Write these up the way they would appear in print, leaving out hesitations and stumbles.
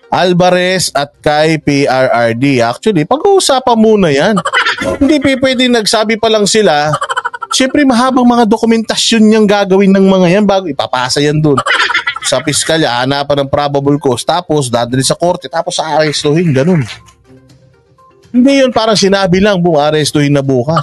Alvarez at kay PRRD. Actually, pag-uusapan muna yan. Hindi pwede nagsabi pa lang sila. Siyempre, mahabang mga dokumentasyon niyang gagawin ng mga yan bago ipapasa yan dun. Sa piskalya, hanapan ng probable cause, tapos dadali sa korte, tapos aarestuhin, ganun. Hindi yun parang sinabi lang, aarestuhin na bukas.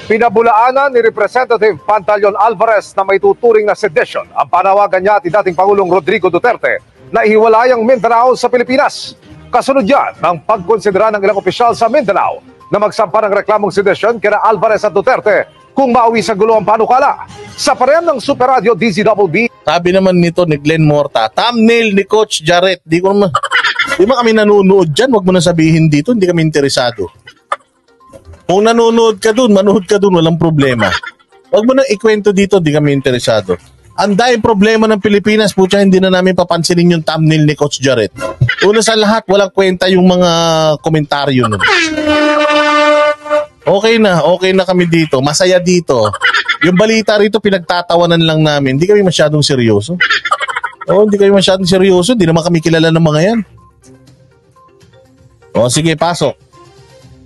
Pinabulaanan ni Representative Pantaleon Alvarez na may tuturing na sedition ang panawagan niya at dating Pangulong Rodrigo Duterte na ihiwalay ang Mindanao sa Pilipinas. Kasunod yan ng pagkonsidera ng ilang opisyal sa Mindanao na magsampa ng reklamong sedition kina Alvarez at Duterte kung mauwi sa gulo ang panukala. Sa parehang ng Super Radio DZBB. Sabi naman nito ni Glenn Morta, thumbnail ni Coach Jarrett. Di ba kami nanonood dyan? Huwag mo na sabihin dito, hindi kami interesado. Kung nanonood ka dun, manood ka dun, walang problema. Huwag mo na ikwento dito, di kami interesado. Ang dahil problema ng Pilipinas, putya, hindi na namin papansinin yung thumbnail ni Coach Jarrett. Una sa lahat, walang kwenta yung mga komentaryo nun. Okay na kami dito, masaya dito. Yung balita rito, pinagtatawanan lang namin. Hindi kami masyadong seryoso. Hindi kami masyadong seryoso, di naman kami kilala ng mga yan. Sige, pasok.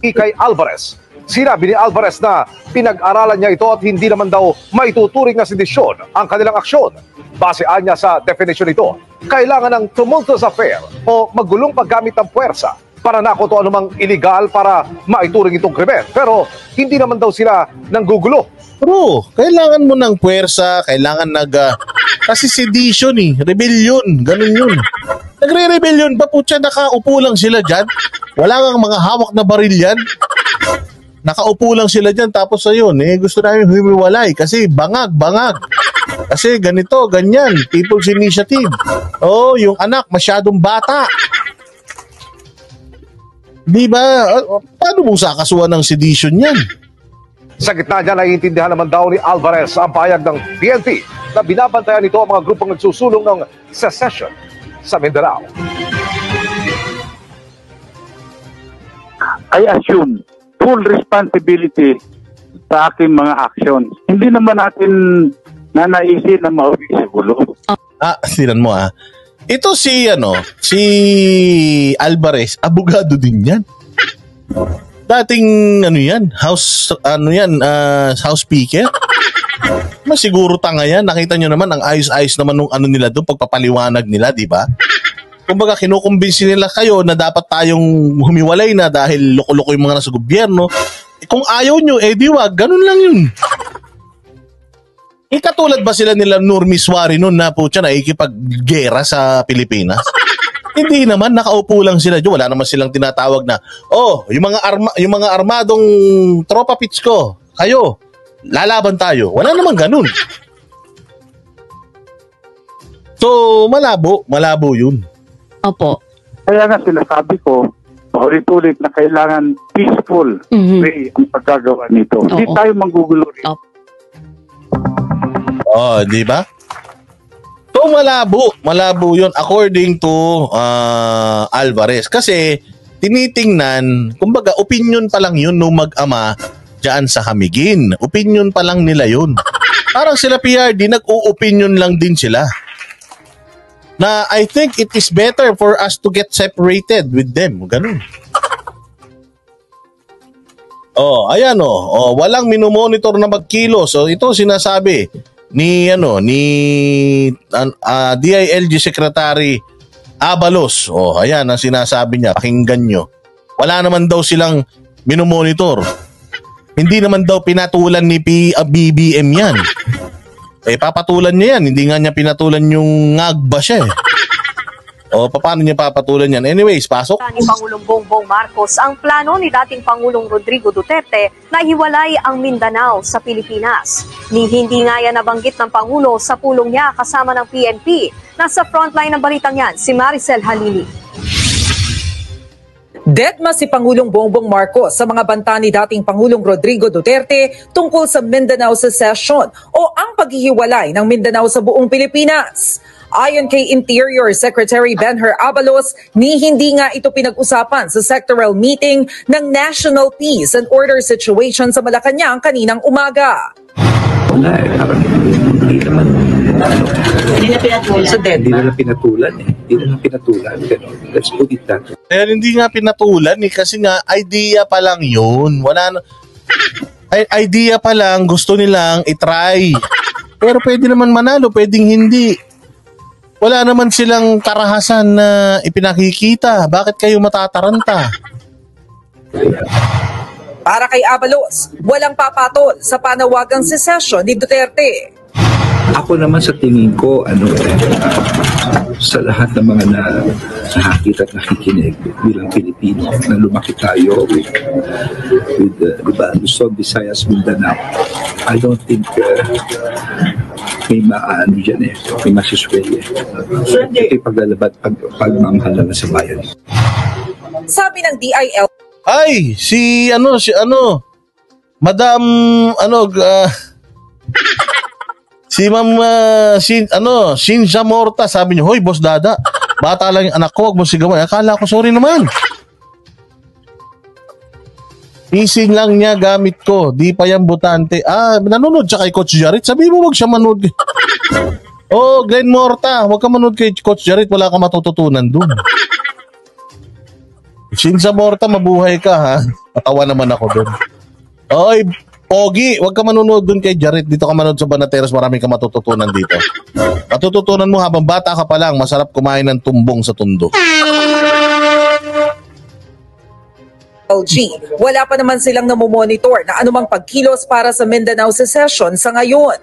Kay Alvarez. Sinabi ni Alvarez na pinag-aralan niya ito at hindi naman daw maituturing na sedisyon ang kanilang aksyon. Basean niya sa definition nito, kailangan ng tumultuous affair o magulong paggamit ng puwersa para nakuto anumang illegal para maituring itong krimen. Pero hindi naman daw sila nanggugulo. Bro, kailangan mo ng puwersa, kailangan kasi sedition rebellion, ganun yun. Nagre-rebellion pa putya, nakaupo lang sila dyan. Wala kang mga hawak na baril yan. Nakaupo lang sila dyan, tapos ayun, gusto namin humiwalay kasi bangag. Kasi ganito, ganyan, people's initiative. Yung anak, masyadong bata. Di ba? Paano mo sakasuhan ng sedition yan? Sa gitna niya, naiintindihan naman daw ni Alvarez ang pahayag ng PNP na binabantayan nito ang mga grupong nagsusulong ng secession sa Mindanao. I assume full responsibility sa aking mga actions. Hindi naman natin nanaisin na mauwi sa gulo. Sinan mo Ito si Alvarez, abogado din yan. Dating house speaker. Masiguro tanga yan. Nakita nyo naman ang ayos-ayos naman nung nila doon, pagpapaliwanag nila, di ba? Kumbaga kinukumbinsi nila kayo na dapat tayong humiwalay na dahil loko-loko yung mga nasa gobyerno. Kung ayaw nyo, di wag, ganun lang yun. Katulad ba sila nila Nur Miswari noon na putya na ikipaggera sa Pilipinas? Hindi naman, nakaupo lang sila dyan. Wala naman silang tinatawag na, yung mga armadong tropa pits ko, kayo, lalaban tayo. Wala naman ganun. So, malabo yun. Opo. Kaya nga sinasabi ko, paulit-ulit na kailangan peaceful way ang pagkagawa nito. Hindi tayo manggugulo rin. Di ba? So, malabo yun according to Alvarez. Kasi, tinitingnan, kumbaga, opinion pa lang yun nung mag-ama dyan sa Hamigin. Opinion pa lang nila yun. Parang sila PRD, nag-o-opinion lang din sila. Na I think it is better for us to get separated with them. Ganun. Ayan walang minomonitor na magkilo. So ito sinasabi ni DILG Secretary Abalos. Ayan ang sinasabi niya. Pakinggan nyo. Wala naman daw silang minomonitor. Hindi naman daw pinatulan ni BBM yan. Papatulan niya yan. Hindi nga niya pinatulan yung ngagba siya paano niya papatulan yan? Anyways, pasok. Ni Pangulong Bongbong Marcos ang plano ni dating Pangulong Rodrigo Duterte na hiwalay ang Mindanao sa Pilipinas. Hindi nga yan nabanggit ng Pangulo sa pulong niya kasama ng PNP. Nasa frontline ng balitang yan, si Maricel Halili. Dedma si Pangulong Bongbong Marcos sa mga banta ni dating Pangulong Rodrigo Duterte tungkol sa Mindanao Secession o ang paghihiwalay ng Mindanao sa buong Pilipinas. Ayon kay Interior Secretary Benher Abalos, hindi nga ito pinag-usapan sa sectoral meeting ng National Peace and Order Situation sa Malacanang kaninang umaga. Wala eh. Parang hindi naman, So dead hindi na. naman pinatulan eh. Hindi naman pinatulan. Ganun. Let's put it that way. Kaya hindi nga pinatulan kasi nga idea pa lang yun. Wala na, idea pa lang, gusto nilang itry. Pero pwede naman manalo, pwedeng hindi. Wala naman silang karahasan na ipinakikita. Bakit kayo matataranta? Para kay Abalos, walang papatol sa panawagang secession ni Duterte. Ako naman sa tingin ko, sa lahat ng mga nakakita at nakikinig bilang Pilipino na lumaki tayo with Luzon, Visayas, Mindanao, I don't think may maano dyan may masusway Ito'y paglalabad, pagmamahal na sa bayan. Sabi ng DIL, Ay, Madam, si Ma'am, Cynthia Morta, sabi niyo, hoy, Boss Dada, bata lang yung anak ko, wag mo sigawan. Akala ko, sorry naman. Ising lang niya gamit ko, di pa yan butante. Nanonood siya kay Coach Jarit, sabi mo wag siya manood. Oh, Glenn Morta, wag ka manood kay Coach Jarit, wala ka matututunan dun. Cynthia Morta, mabuhay ka ha. Patawa naman ako dun. Oy, Pogi, wag ka manonood dun kay Jarit. Dito ka manood sa Banateros, marami ka matututunan dito. Matututunan mo habang bata ka pa lang, masarap kumain ng tumbong sa tundo. LG, wala pa naman silang namomonitor na anumang pagkilos para sa Mindanao secession sa ngayon.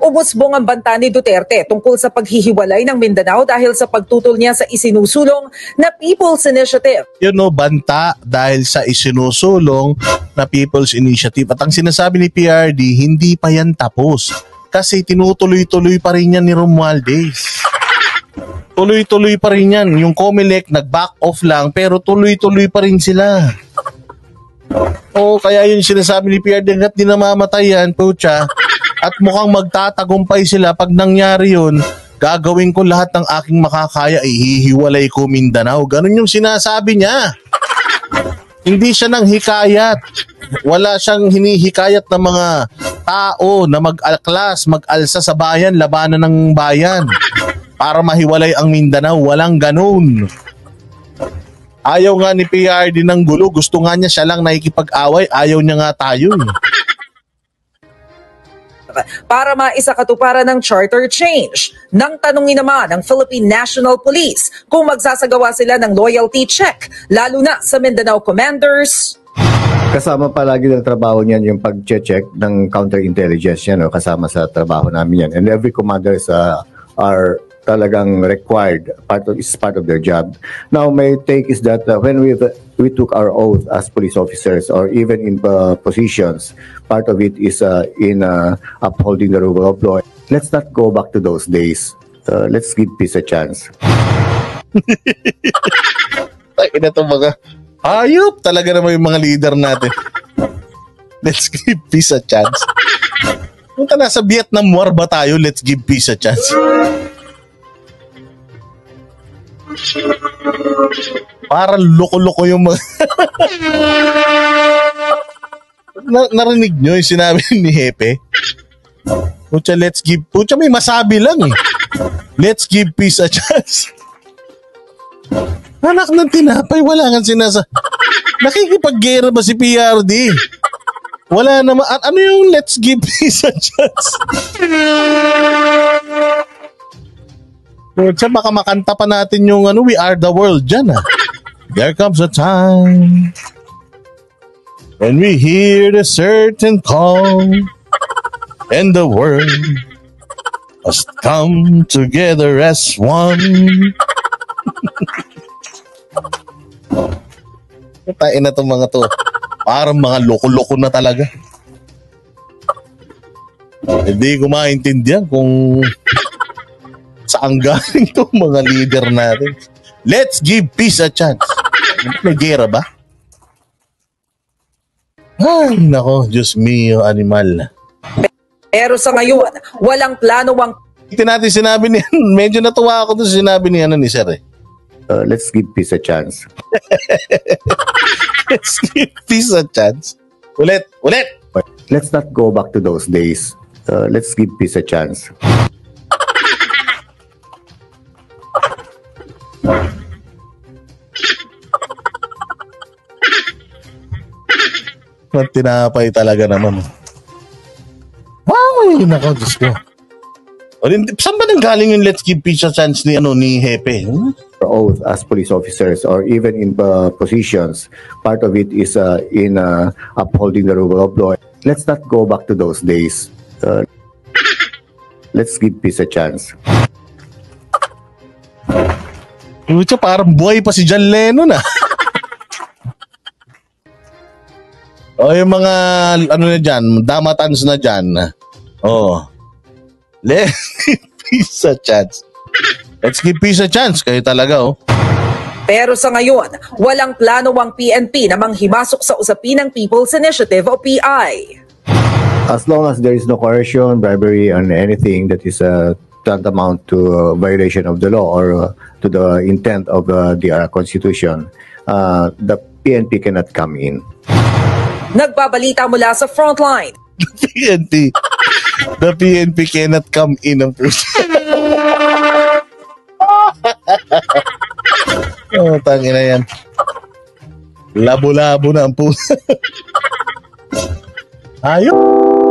Umusbong ang banta ni Duterte tungkol sa paghihiwalay ng Mindanao dahil sa pagtutol niya sa isinusulong na People's Initiative. Banta dahil sa isinusulong na People's Initiative. At ang sinasabi ni PRD, hindi pa yan tapos. Kasi tinutuloy-tuloy pa rin yan ni Romualdez. Tuloy-tuloy pa rin yan. Yung COMELEC nag-back off lang pero tuloy-tuloy pa rin sila. Kaya yun sinasabi ni PRD, hanggat di namamatay yan, pucha, at mukhang magtatagumpay sila. Pag nangyari yun, gagawin ko lahat ng aking makakaya, ihihiwalay ko Mindanao. Ganun yung sinasabi niya. Hindi siya nang hikayat. Wala siyang hinihikayat ng mga tao na mag-alklas, mag-alsa sa bayan, labanan ng bayan para mahiwalay ang Mindanao. Walang ganun. Ayaw nga ni PRD ng gulo. Gusto nga niya siya lang nakikipag-away. Ayaw niya nga tayo. Para maisakatuparan ng charter change. Nang tanungin naman ng Philippine National Police kung magsasagawa sila ng loyalty check, lalo na sa Mindanao commanders. Kasama palagi ng trabaho niyan yung pag-check ng counterintelligence yan, kasama sa trabaho namin yan. And every commanders are talagang required, is part of their job. Now, my take is that when we took our oath as police officers or even in positions, part of it is in upholding the rule of law. Let's not go back to those days. Let's give peace a chance. Ina to mga hayop talaga naman yung mga leader natin. Let's give peace a chance. Kung ka nasa Vietnam War ba tayo, let's give peace a chance. Para loko-loko yung mga... Narinig nyo yung sinabi ni Hepe? Pucha, may masabi lang eh. Let's give peace a chance. Anak ng tinapay, wala kang nakikipag-gera ba si PRD? Wala naman. Ano yung let's give peace a chance? Pucha, baka makanta pa natin yung We Are the World dyan ah. There comes a time when we hear the certain call and the world must come together as one. Tain na itong mga to. Parang mga loko-loko na talaga. Hindi ko maintindihan kung saan galing itong mga leader natin. Let's give peace a chance. May gera ba? Ay, nako, Diyos mio, animal. Pero sa ngayon, walang plano ang... Ito natin sinabi ni... Medyo natuwa ako doon sa sinabi ni Sir eh. Let's give peace a chance. Let's give peace a chance. Ulit. But let's not go back to those days. Let's give peace a chance. Tinapay talaga naman. Wow, nako, Diyos ko. Saan ba nanggaling yung let's give peace a chance ni Hepe? Oath as police officers or even in positions, part of it is in upholding the rule of law. Let's not go back to those days. Let's give peace a chance. Pucha, parang buhay pa si John Lennon O yung mga na dyan, damatans na dyan. Let's give peace a chance. Let's give peace a chance. Kayo talaga Pero sa ngayon, walang plano ang PNP na manghimasok sa usapin ng People's Initiative o PI. As long as there is no coercion, bribery, and anything that is tantamount to violation of the law or to the intent of the Constitution, the PNP cannot come in. Nagbabalita mula sa frontline. The PNP cannot come in ang puso. Tangina yan. Labo-labo na ang puso. Ayun.